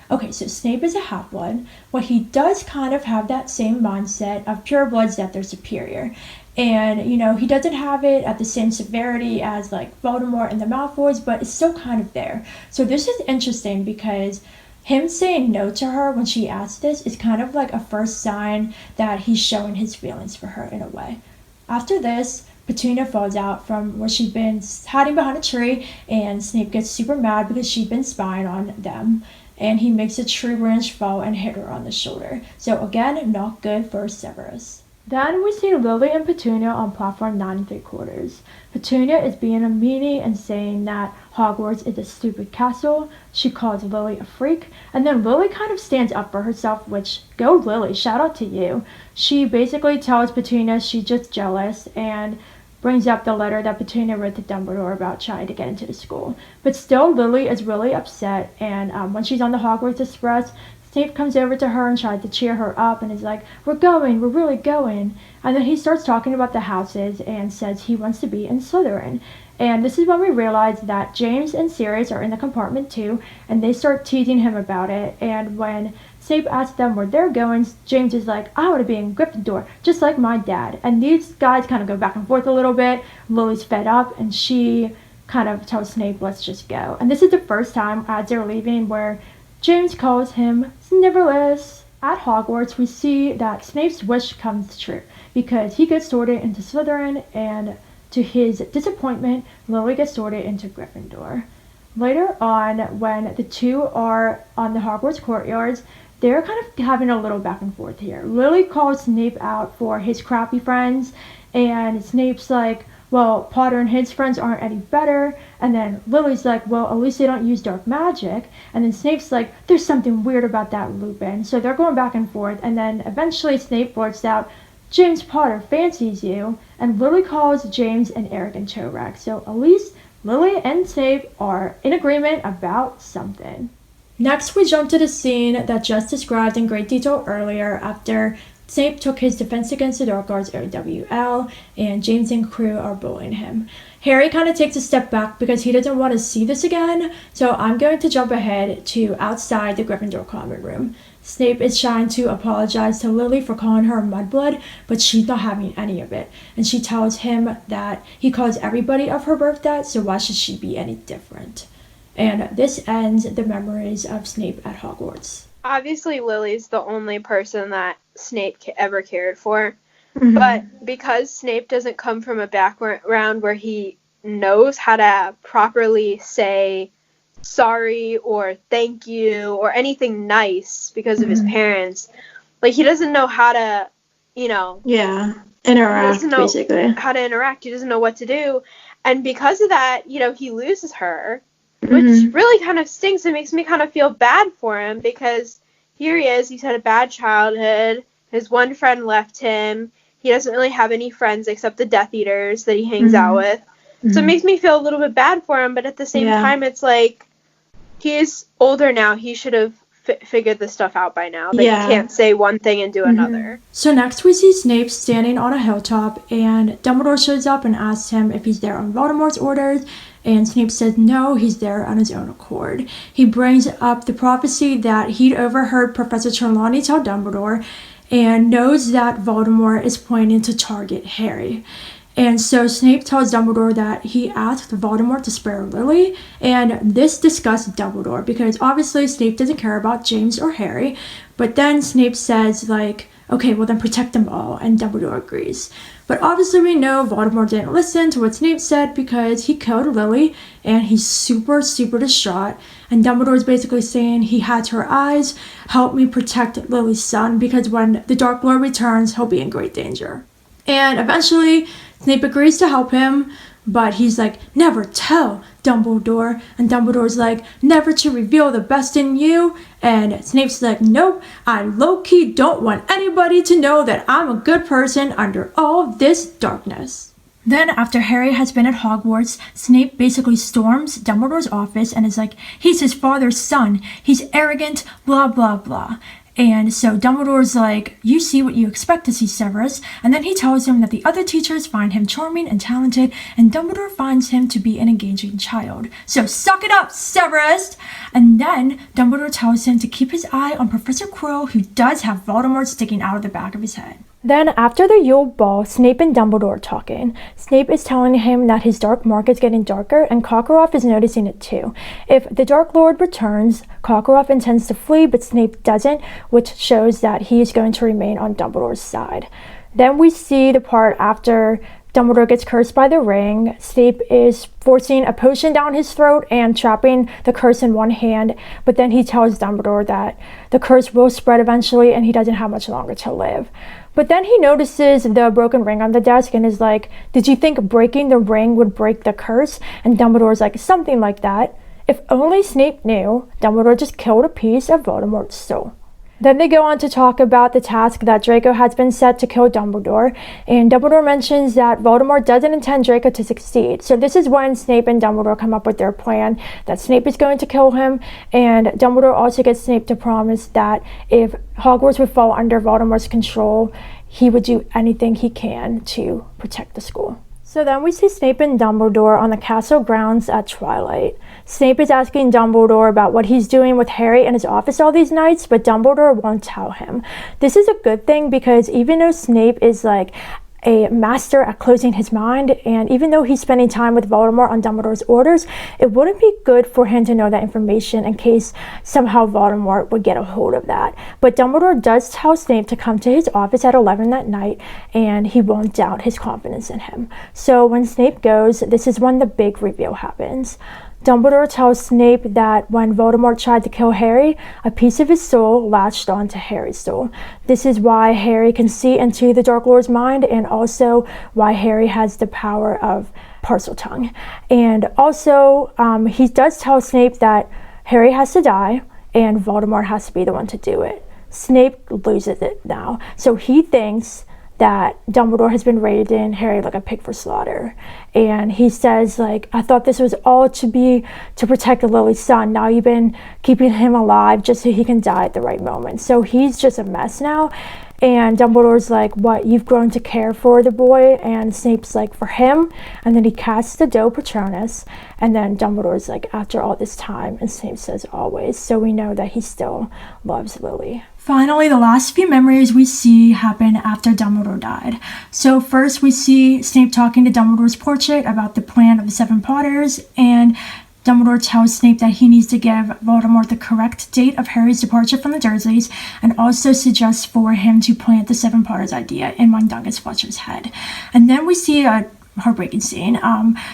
Okay, so Snape is a half-blood, but he does kind of have that same mindset of purebloods that they're superior. And, he doesn't have it at the same severity as, like, Voldemort and the Malfoys, but it's still kind of there. So this is interesting because him saying no to her when she asked this is kind of like a first sign that he's showing his feelings for her in a way. After this, Petunia falls out from where she'd been hiding behind a tree, and Snape gets super mad because she'd been spying on them, and he makes a tree branch fall and hit her on the shoulder. So again, not good for Severus. Then we see Lily and Petunia on platform 9 3/4. Petunia is being a meanie and saying that Hogwarts is a stupid castle. She calls Lily a freak, and then Lily kind of stands up for herself, which, go Lily, shout out to you. She basically tells Petunia she's just jealous and brings up the letter that Petunia wrote to Dumbledore about trying to get into the school. But still, Lily is really upset, and when she's on the Hogwarts Express, Snape comes over to her and tries to cheer her up and is like, we're really going. And then he starts talking about the houses and says he wants to be in Slytherin. And this is when we realize that James and Sirius are in the compartment too, and they start teasing him about it. And when Snape asks them where they're going, James is like, I want to be in Gryffindor, just like my dad. And these guys kind of go back and forth a little bit. Lily's fed up, and she kind of tells Snape, let's just go. And this is the first time as they're leaving where James calls him Snivellus. At Hogwarts, we see that Snape's wish comes true because he gets sorted into Slytherin, and to his disappointment, Lily gets sorted into Gryffindor. Later on, when the two are on the Hogwarts courtyards, they're kind of having a little back and forth here. Lily calls Snape out for his crappy friends, and Snape's like, well, Potter and his friends aren't any better. And then Lily's like, well, at least they don't use dark magic. And then Snape's like, there's something weird about that Lupin. So they're going back and forth. And then eventually Snape blurts out, James Potter fancies you. And Lily calls James an arrogant toe-rag. So at least Lily and Snape are in agreement about something. Next, we jump to the scene that Jess described in great detail earlier after Snape took his Defense Against the Dark Arts OWL, and James and crew are bullying him. Harry kind of takes a step back because he doesn't want to see this again, so I'm going to jump ahead to outside the Gryffindor common room. Snape is trying to apologize to Lily for calling her a mudblood, but she's not having any of it. And she tells him that he calls everybody of her birth that, so why should she be any different? And this ends the memories of Snape at Hogwarts. Obviously, Lily's the only person that Snape ever cared for. Mm-hmm. But because Snape doesn't come from a background where he knows how to properly say sorry or thank you or anything nice because of his parents, like, he doesn't know how to, interact, basically. How to interact. He doesn't know what to do. And because of that, he loses her, which really kind of stinks. It makes me kind of feel bad for him because here he is. He's had a bad childhood. His one friend left him. He doesn't really have any friends except the Death Eaters that he hangs out with. So it makes me feel a little bit bad for him, but at the same time, it's like, he's older now. He should have figured this stuff out by now. That you can't say one thing and do another. So next we see Snape standing on a hilltop, and Dumbledore shows up and asks him if he's there on Voldemort's orders, and Snape says no, he's there on his own accord. He brings up the prophecy that he'd overheard Professor Trelawney tell Dumbledore, and knows that Voldemort is planning to target Harry. And so Snape tells Dumbledore that he asked Voldemort to spare Lily, and this disgusts Dumbledore because obviously Snape doesn't care about James or Harry, but then Snape says, like, okay, well then protect them all, and Dumbledore agrees. But obviously we know Voldemort didn't listen to what Snape said because he killed Lily, and he's super, super distraught, and Dumbledore's basically saying he had her eyes, help me protect Lily's son, because when the Dark Lord returns, he'll be in great danger. And eventually, Snape agrees to help him, but he's like, never tell Dumbledore. And Dumbledore's like, never to reveal the best in you. And Snape's like, nope, I low-key don't want anybody to know that I'm a good person under all this darkness. Then, after Harry has been at Hogwarts, Snape basically storms Dumbledore's office and is like, he's his father's son, he's arrogant, blah, blah, blah. And so Dumbledore's like, you see what you expect to see, Severus. And then he tells him that the other teachers find him charming and talented, and Dumbledore finds him to be an engaging child. So suck it up, Severus! And then Dumbledore tells him to keep his eye on Professor Quirrell, who does have Voldemort sticking out of the back of his head. Then, after the Yule Ball, Snape and Dumbledore are talking. Snape is telling him that his dark mark is getting darker, and Karkaroff is noticing it too. If the Dark Lord returns, Karkaroff intends to flee, but Snape doesn't, which shows that he is going to remain on Dumbledore's side. Then we see the part after Dumbledore gets cursed by the ring. Snape is forcing a potion down his throat and trapping the curse in one hand, but then he tells Dumbledore that the curse will spread eventually and he doesn't have much longer to live. But then he notices the broken ring on the desk and is like, did you think breaking the ring would break the curse? And Dumbledore's like, something like that. If only Snape knew, Dumbledore just killed a piece of Voldemort's soul. Then they go on to talk about the task that Draco has been set to kill Dumbledore, and Dumbledore mentions that Voldemort doesn't intend Draco to succeed. So this is when Snape and Dumbledore come up with their plan, that Snape is going to kill him, and Dumbledore also gets Snape to promise that if Hogwarts would fall under Voldemort's control, he would do anything he can to protect the school. So then we see Snape and Dumbledore on the castle grounds at twilight. Snape is asking Dumbledore about what he's doing with Harry in his office all these nights, but Dumbledore won't tell him. This is a good thing because even though Snape is like a master at closing his mind, and even though he's spending time with Voldemort on Dumbledore's orders, it wouldn't be good for him to know that information in case somehow Voldemort would get a hold of that. But Dumbledore does tell Snape to come to his office at 11 that night, and he won't doubt his confidence in him. So when Snape goes, this is when the big reveal happens. Dumbledore tells Snape that when Voldemort tried to kill Harry, a piece of his soul latched onto Harry's soul. This is why Harry can see into the Dark Lord's mind, and also why Harry has the power of Parseltongue. And also, he does tell Snape that Harry has to die, and Voldemort has to be the one to do it. Snape loses it now. So he thinks that Dumbledore has been raising Harry like a pig for slaughter. And he says, like, I thought this was all to protect Lily's son. Now you've been keeping him alive just so he can die at the right moment. So he's just a mess now. And Dumbledore's like, what, you've grown to care for the boy? And Snape's like, for him? And then he casts the Do Patronus. And then Dumbledore's like, after all this time. And Snape says, always. So we know that he still loves Lily. Finally, the last few memories we see happen after Dumbledore died. So first we see Snape talking to Dumbledore's portrait about the plan of the 7 Potters, and Dumbledore tells Snape that he needs to give Voldemort the correct date of Harry's departure from the Dursleys, and also suggests for him to plant the 7 Potters idea in Mundungus Fletcher's head. And then we see a heartbreaking scene.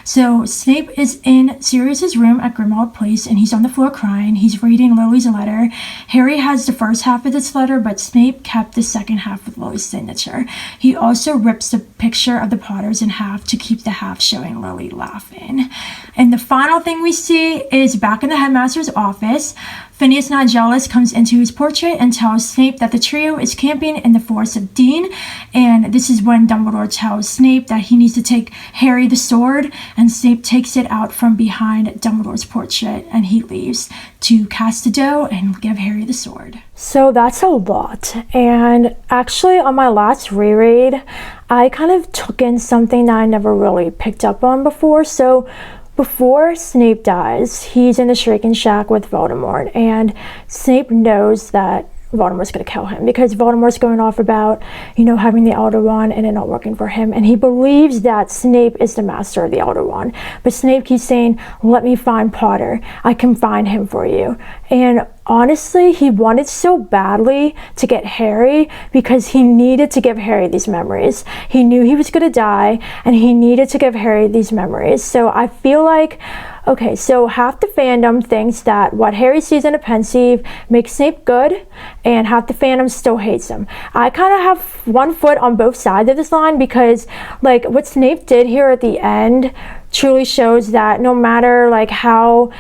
So Snape is in Sirius's room at Grimmauld Place, and he's on the floor crying. He's reading Lily's letter. Harry has the first half of this letter, but Snape kept the second half with Lily's signature. He also rips the picture of the Potters in half to keep the half showing Lily laughing. And the final thing we see is back in the headmaster's office. Phineas Nigellus comes into his portrait and tells Snape that the trio is camping in the Forest of Dean, and this is when Dumbledore tells Snape that he needs to take Harry the sword, and Snape takes it out from behind Dumbledore's portrait, and he leaves to cast a Do and give Harry the sword. So that's a lot, and actually on my last reread, I kind of took in something that I never really picked up on before. So before Snape dies, he's in the Shrieking Shack with Voldemort, and Snape knows that Voldemort's going to kill him because Voldemort's going off about, having the Elder Wand and it not working for him. And he believes that Snape is the master of the Elder Wand. But Snape keeps saying, let me find Potter. I can find him for you. And honestly, he wanted so badly to get Harry because he needed to give Harry these memories. He knew he was going to die, and he needed to give Harry these memories. So I feel like, okay, so half the fandom thinks that what Harry sees in a Pensieve makes Snape good, and half the fandom still hates him. I kind of have one foot on both sides of this line because, like, what Snape did here at the end truly shows that no matter like how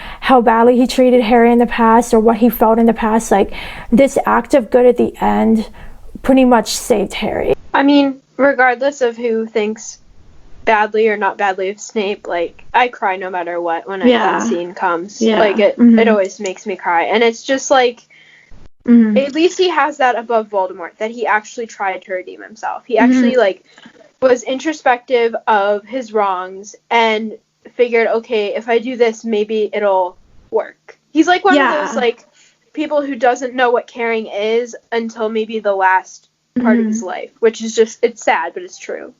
badly he treated Harry in the past or what he felt in the past, like this act of good at the end pretty much saved Harry. I mean, regardless of who thinks badly or not badly of Snape, like I cry no matter what when that scene comes. Like it always makes me cry, and it's just like at least he has that above Voldemort, that he actually tried to redeem himself. He actually like was introspective of his wrongs and figured, okay, if I do this, maybe it'll work. He's like one of those like people who doesn't know what caring is until maybe the last part of his life, which is just, it's sad, but it's true.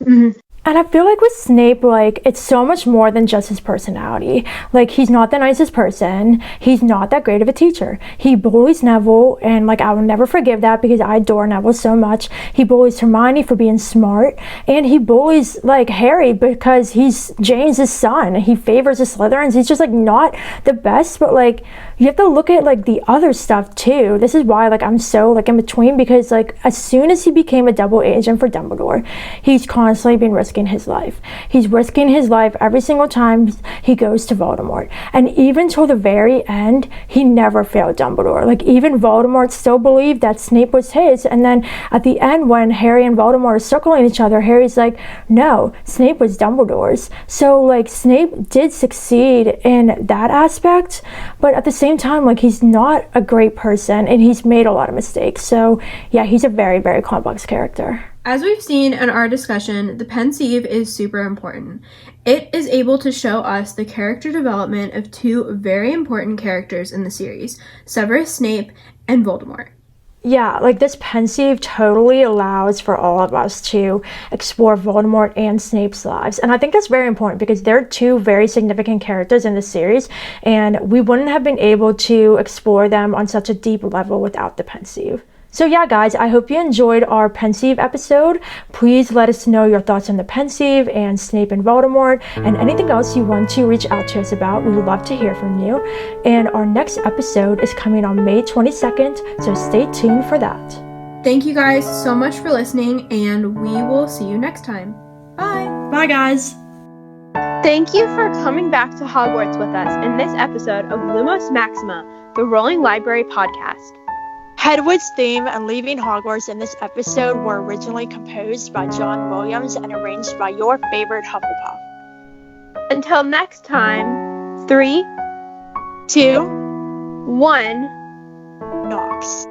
And I feel like with Snape, like, it's so much more than just his personality. Like, he's not the nicest person. He's not that great of a teacher. He bullies Neville, and, like, I will never forgive that because I adore Neville so much. He bullies Hermione for being smart, and he bullies, like, Harry because he's James's son. He favors the Slytherins. He's just, like, not the best, but, like, you have to look at, like, the other stuff, too. This is why, like, I'm so, like, in between because, like, as soon as he became a double agent for Dumbledore, he's constantly been risking his life. He's risking his life every single time he goes to Voldemort. And even till the very end, he never failed Dumbledore. Like, even Voldemort still believed that Snape was his. And then at the end, when Harry and Voldemort are circling each other, Harry's like, no, Snape was Dumbledore's. So, like, Snape did succeed in that aspect. But at the same time, like, he's not a great person and he's made a lot of mistakes. So, yeah, he's a very, very complex character. As we've seen in our discussion, the Pensieve is super important. It is able to show us the character development of two very important characters in the series, Severus Snape and Voldemort. Yeah, like this Pensieve totally allows for all of us to explore Voldemort and Snape's lives. And I think that's very important because they're two very significant characters in the series, and we wouldn't have been able to explore them on such a deep level without the Pensieve. So yeah, guys, I hope you enjoyed our Pensieve episode. Please let us know your thoughts on the Pensieve and Snape and Voldemort and anything else you want to reach out to us about. We would love to hear from you. And our next episode is coming on May 22nd, so stay tuned for that. Thank you guys so much for listening, and we will see you next time. Bye! Bye, guys! Thank you for coming back to Hogwarts with us in this episode of Lumos Maxima, the Rolling Library podcast. Hedwig's theme and Leaving Hogwarts in this episode were originally composed by John Williams and arranged by your favorite Hufflepuff. Until next time, 3, 2, 1. Knox.